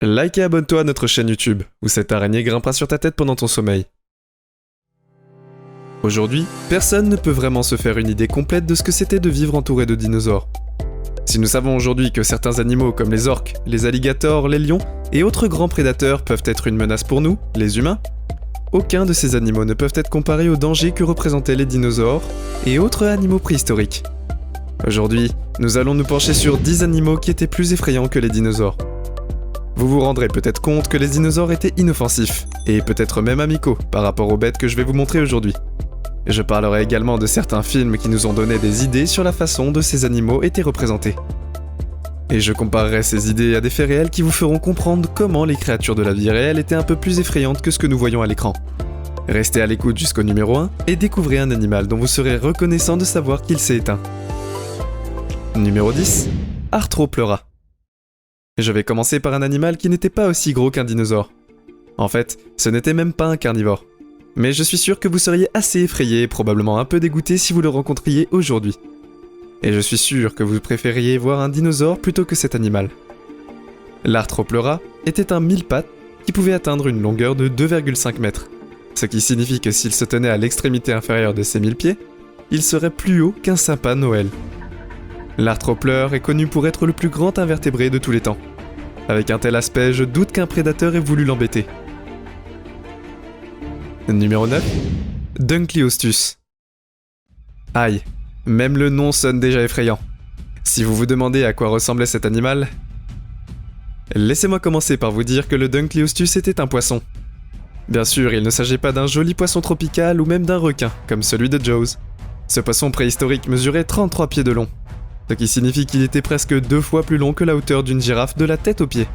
Like et abonne-toi à notre chaîne YouTube, où cette araignée grimpera sur ta tête pendant ton sommeil. Aujourd'hui, personne ne peut vraiment se faire une idée complète de ce que c'était de vivre entouré de dinosaures. Si nous savons aujourd'hui que certains animaux comme les orques, les alligators, les lions et autres grands prédateurs peuvent être une menace pour nous, les humains, aucun de ces animaux ne peuvent être comparés aux dangers que représentaient les dinosaures et autres animaux préhistoriques. Aujourd'hui, nous allons nous pencher sur 10 animaux qui étaient plus effrayants que les dinosaures. Vous vous rendrez peut-être compte que les dinosaures étaient inoffensifs, et peut-être même amicaux par rapport aux bêtes que je vais vous montrer aujourd'hui. Je parlerai également de certains films qui nous ont donné des idées sur la façon dont ces animaux étaient représentés. Et je comparerai ces idées à des faits réels qui vous feront comprendre comment les créatures de la vie réelle étaient un peu plus effrayantes que ce que nous voyons à l'écran. Restez à l'écoute jusqu'au numéro 1 et découvrez un animal dont vous serez reconnaissant de savoir qu'il s'est éteint. Numéro 10. Arthropleura. Je vais commencer par un animal qui n'était pas aussi gros qu'un dinosaure. En fait, ce n'était même pas un carnivore. Mais je suis sûr que vous seriez assez effrayé et probablement un peu dégoûté si vous le rencontriez aujourd'hui. Et je suis sûr que vous préfériez voir un dinosaure plutôt que cet animal. L'Arthropleura était un mille-pattes qui pouvait atteindre une longueur de 2,5 mètres. Ce qui signifie que s'il se tenait à l'extrémité inférieure de ses 1000 pieds, il serait plus haut qu'un sapin Noël. L'Arthropleur est connu pour être le plus grand invertébré de tous les temps. Avec un tel aspect, je doute qu'un prédateur ait voulu l'embêter. Numéro 9. Dunkleosteus. Aïe, même le nom sonne déjà effrayant. Si vous vous demandez à quoi ressemblait cet animal, laissez-moi commencer par vous dire que le Dunkleosteus était un poisson. Bien sûr, il ne s'agit pas d'un joli poisson tropical ou même d'un requin, comme celui de Jaws. Ce poisson préhistorique mesurait 33 pieds de long, ce qui signifie qu'il était presque 2 fois plus long que la hauteur d'une girafe de la tête aux pieds.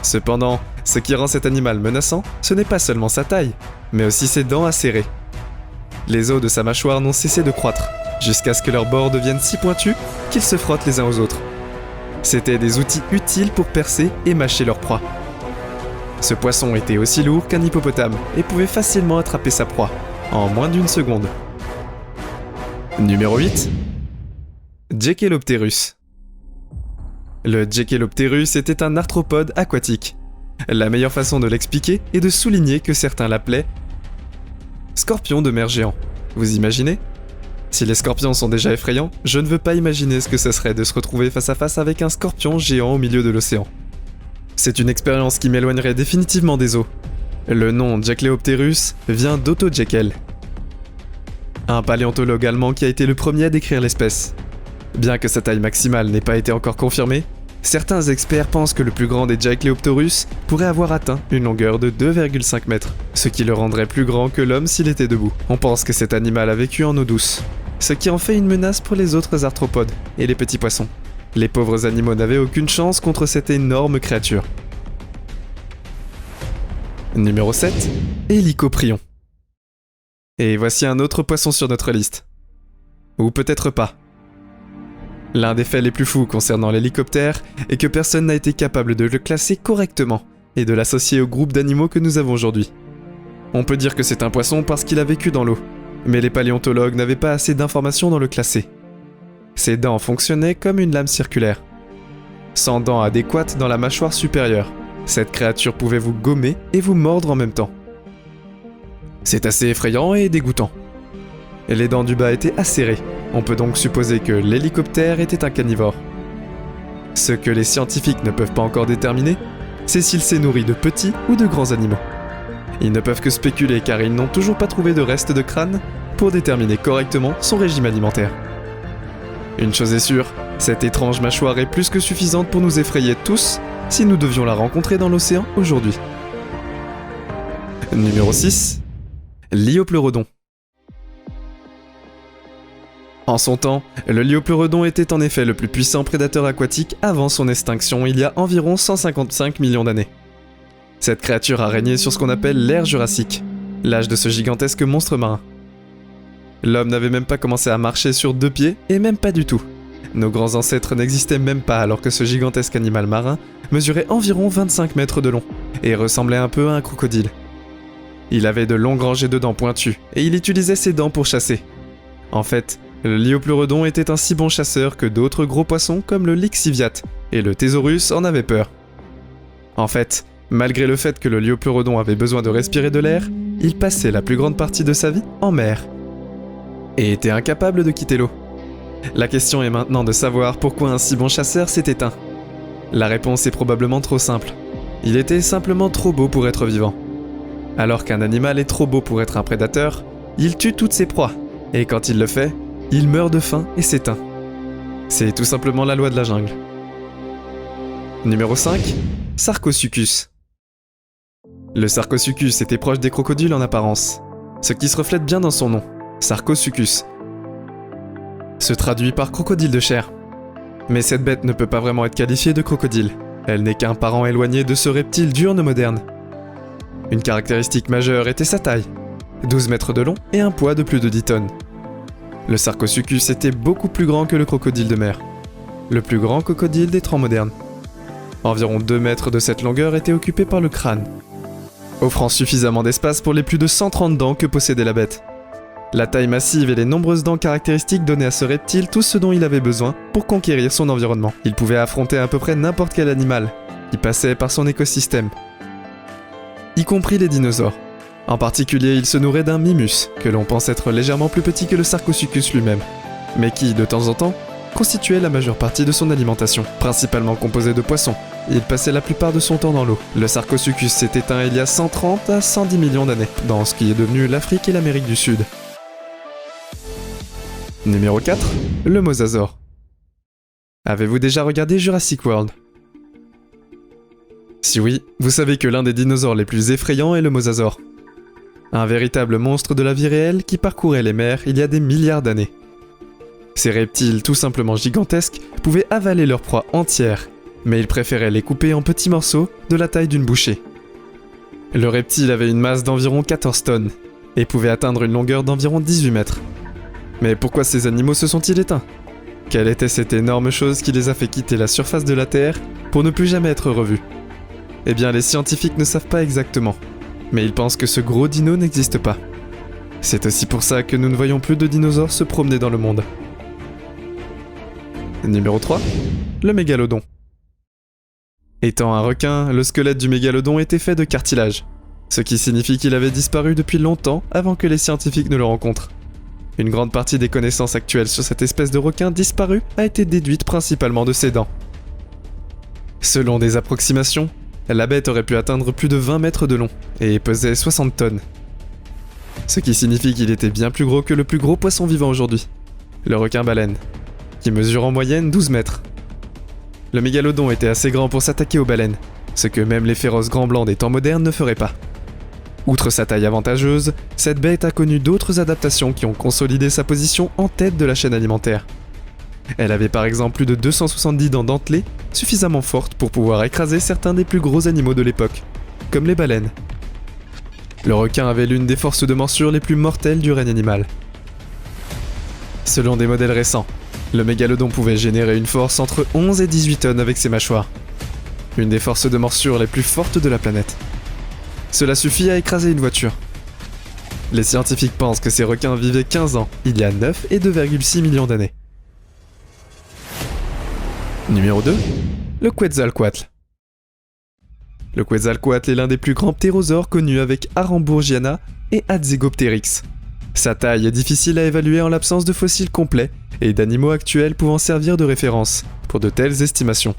Cependant, ce qui rend cet animal menaçant, ce n'est pas seulement sa taille, mais aussi ses dents acérées. Les os de sa mâchoire n'ont cessé de croître, jusqu'à ce que leurs bords deviennent si pointus qu'ils se frottent les uns aux autres. C'étaient des outils utiles pour percer et mâcher leur proie. Ce poisson était aussi lourd qu'un hippopotame et pouvait facilement attraper sa proie, en moins d'une seconde. Numéro 8. Jeckelopterus. Le Jeckelopterus était un arthropode aquatique. La meilleure façon de l'expliquer est de souligner que certains l'appelaient scorpion de mer géant. Vous imaginez ? Si les scorpions sont déjà effrayants, je ne veux pas imaginer ce que ce serait de se retrouver face à face avec un scorpion géant au milieu de l'océan. C'est une expérience qui m'éloignerait définitivement des eaux. Le nom Jeckelopterus vient d'Otto Jeckel, un paléontologue allemand qui a été le premier à décrire l'espèce. Bien que sa taille maximale n'ait pas été encore confirmée, certains experts pensent que le plus grand des Jeckelopterus pourrait avoir atteint une longueur de 2,5 mètres, ce qui le rendrait plus grand que l'homme s'il était debout. On pense que cet animal a vécu en eau douce, ce qui en fait une menace pour les autres arthropodes et les petits poissons. Les pauvres animaux n'avaient aucune chance contre cette énorme créature. Numéro 7. Hélicoprion. Et voici un autre poisson sur notre liste. Ou peut-être pas. L'un des faits les plus fous concernant l'hélicoptère est que personne n'a été capable de le classer correctement et de l'associer au groupe d'animaux que nous avons aujourd'hui. On peut dire que c'est un poisson parce qu'il a vécu dans l'eau, mais les paléontologues n'avaient pas assez d'informations dans le classer. Ses dents fonctionnaient comme une lame circulaire. Sans dents adéquates dans la mâchoire supérieure, cette créature pouvait vous gommer et vous mordre en même temps. C'est assez effrayant et dégoûtant. Et les dents du bas étaient acérées. On peut donc supposer que l'hélicoptère était un carnivore. Ce que les scientifiques ne peuvent pas encore déterminer, c'est s'il s'est nourri de petits ou de grands animaux. Ils ne peuvent que spéculer car ils n'ont toujours pas trouvé de restes de crâne pour déterminer correctement son régime alimentaire. Une chose est sûre, cette étrange mâchoire est plus que suffisante pour nous effrayer tous si nous devions la rencontrer dans l'océan aujourd'hui. Numéro 6. Liopleurodon. En son temps, le Liopleurodon était en effet le plus puissant prédateur aquatique avant son extinction il y a environ 155 millions d'années. Cette créature a régné sur ce qu'on appelle l'ère jurassique, l'âge de ce gigantesque monstre marin. L'homme n'avait même pas commencé à marcher sur 2 pieds, et même pas du tout. Nos grands ancêtres n'existaient même pas alors que ce gigantesque animal marin mesurait environ 25 mètres de long, et ressemblait un peu à un crocodile. Il avait de longues rangées de dents pointues, et il utilisait ses dents pour chasser. En fait, le Liopleurodon était un si bon chasseur que d'autres gros poissons comme le Lixiviate et le Thesaurus en avaient peur. En fait, malgré le fait que le liopleurodon avait besoin de respirer de l'air, il passait la plus grande partie de sa vie en mer. Et était incapable de quitter l'eau. La question est maintenant de savoir pourquoi un si bon chasseur s'est éteint. La réponse est probablement trop simple. Il était simplement trop beau pour être vivant. Alors qu'un animal est trop beau pour être un prédateur, il tue toutes ses proies, et quand il le fait, il meurt de faim et s'éteint. C'est tout simplement la loi de la jungle. Numéro 5. Sarcosuchus. Le Sarcosuchus était proche des crocodiles en apparence, ce qui se reflète bien dans son nom, Sarcosuchus. Se traduit par crocodile de chair. Mais cette bête ne peut pas vraiment être qualifiée de crocodile. Elle n'est qu'un parent éloigné de ce reptile diurne moderne. Une caractéristique majeure était sa taille, 12 mètres de long et un poids de plus de 10 tonnes. Le Sarcosuchus était beaucoup plus grand que le crocodile de mer, le plus grand crocodile des temps modernes. Environ 2 mètres de cette longueur étaient occupés par le crâne, offrant suffisamment d'espace pour les plus de 130 dents que possédait la bête. La taille massive et les nombreuses dents caractéristiques donnaient à ce reptile tout ce dont il avait besoin pour conquérir son environnement. Il pouvait affronter à peu près n'importe quel animal qui passait par son écosystème, y compris les dinosaures. En particulier, il se nourrait d'un mimus, que l'on pense être légèrement plus petit que le Sarcosuchus lui-même, mais qui, de temps en temps, constituait la majeure partie de son alimentation, principalement composée de poissons. Il passait la plupart de son temps dans l'eau. Le Sarcosuchus s'est éteint il y a 130 à 110 millions d'années, dans ce qui est devenu l'Afrique et l'Amérique du Sud. Numéro 4. Le mosasaure. Avez-vous déjà regardé Jurassic World ? Si oui, vous savez que l'un des dinosaures les plus effrayants est le mosasaure. Un véritable monstre de la vie réelle qui parcourait les mers il y a des milliards d'années. Ces reptiles tout simplement gigantesques pouvaient avaler leur proie entière, mais ils préféraient les couper en petits morceaux de la taille d'une bouchée. Le reptile avait une masse d'environ 14 tonnes et pouvait atteindre une longueur d'environ 18 mètres. Mais pourquoi ces animaux se sont-ils éteints ? Quelle était cette énorme chose qui les a fait quitter la surface de la Terre pour ne plus jamais être revus ? Eh bien, les scientifiques ne savent pas exactement, mais ils pensent que ce gros dino n'existe pas. C'est aussi pour ça que nous ne voyons plus de dinosaures se promener dans le monde. Numéro 3. Le mégalodon. Étant un requin, le squelette du mégalodon était fait de cartilage, ce qui signifie qu'il avait disparu depuis longtemps avant que les scientifiques ne le rencontrent. Une grande partie des connaissances actuelles sur cette espèce de requin disparu a été déduite principalement de ses dents. Selon des approximations, la bête aurait pu atteindre plus de 20 mètres de long et pesait 60 tonnes. Ce qui signifie qu'il était bien plus gros que le plus gros poisson vivant aujourd'hui, le requin-baleine, qui mesure en moyenne 12 mètres. Le mégalodon était assez grand pour s'attaquer aux baleines, ce que même les féroces grands blancs des temps modernes ne feraient pas. Outre sa taille avantageuse, cette bête a connu d'autres adaptations qui ont consolidé sa position en tête de la chaîne alimentaire. Elle avait par exemple plus de 270 dents dentelées, suffisamment fortes pour pouvoir écraser certains des plus gros animaux de l'époque, comme les baleines. Le requin avait l'une des forces de morsure les plus mortelles du règne animal. Selon des modèles récents, le mégalodon pouvait générer une force entre 11 et 18 tonnes avec ses mâchoires. Une des forces de morsure les plus fortes de la planète. Cela suffit à écraser une voiture. Les scientifiques pensent que ces requins vivaient 15 ans, il y a 9 et 2,6 millions d'années. Numéro 2. Le Quetzalcoatl. Le Quetzalcoatl est l'un des plus grands ptérosaures connus avec Arambourgiana et Adzegopteryx. Sa taille est difficile à évaluer en l'absence de fossiles complets et d'animaux actuels pouvant servir de référence pour de telles estimations.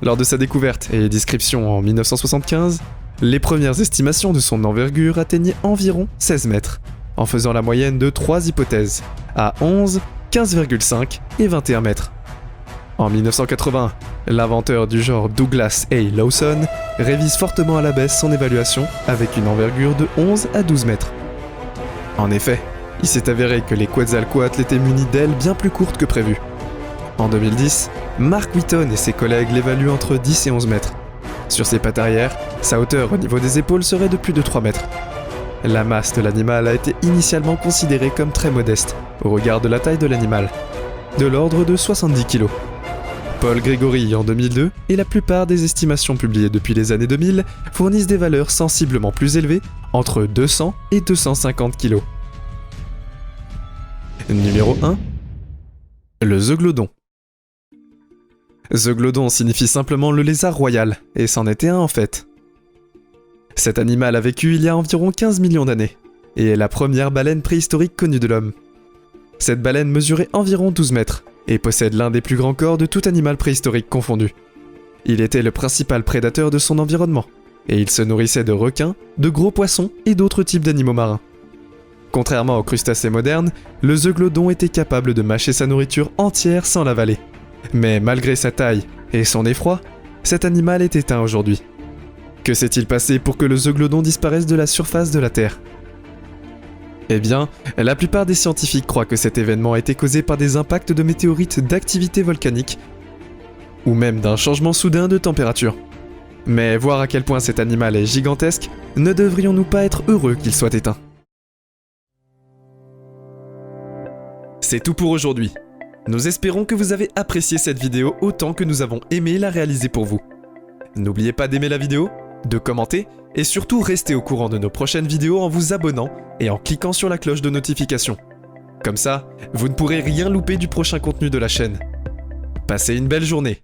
Lors de sa découverte et description en 1975, les premières estimations de son envergure atteignaient environ 16 mètres, en faisant la moyenne de 3 hypothèses, à 11, 15,5 et 21 mètres. En 1981, l'inventeur du genre Douglas A. Lawson révise fortement à la baisse son évaluation avec une envergure de 11 à 12 mètres. En effet, il s'est avéré que les Quetzalcoatl étaient munis d'ailes bien plus courtes que prévu. En 2010, Mark Whitton et ses collègues l'évaluent entre 10 et 11 mètres. Sur ses pattes arrière, sa hauteur au niveau des épaules serait de plus de 3 mètres. La masse de l'animal a été initialement considérée comme très modeste, au regard de la taille de l'animal, de l'ordre de 70 kg. Paul Gregory en 2002 et la plupart des estimations publiées depuis les années 2000 fournissent des valeurs sensiblement plus élevées, entre 200 et 250 kg. Numéro 1. Le zeuglodon. Zeuglodon signifie simplement le lézard royal, et c'en était un en fait. Cet animal a vécu il y a environ 15 millions d'années, et est la première baleine préhistorique connue de l'homme. Cette baleine mesurait environ 12 mètres, et possède l'un des plus grands corps de tout animal préhistorique confondu. Il était le principal prédateur de son environnement, et il se nourrissait de requins, de gros poissons et d'autres types d'animaux marins. Contrairement aux crustacés modernes, le zeuglodon était capable de mâcher sa nourriture entière sans l'avaler. Mais malgré sa taille et son effroi, cet animal est éteint aujourd'hui. Que s'est-il passé pour que le zeuglodon disparaisse de la surface de la Terre ? Eh bien, la plupart des scientifiques croient que cet événement a été causé par des impacts de météorites d'activité volcanique, ou même d'un changement soudain de température. Mais voir à quel point cet animal est gigantesque, ne devrions-nous pas être heureux qu'il soit éteint ? C'est tout pour aujourd'hui. Nous espérons que vous avez apprécié cette vidéo autant que nous avons aimé la réaliser pour vous. N'oubliez pas d'aimer la vidéo, de commenter et surtout restez au courant de nos prochaines vidéos en vous abonnant et en cliquant sur la cloche de notification. Comme ça, vous ne pourrez rien louper du prochain contenu de la chaîne. Passez une belle journée.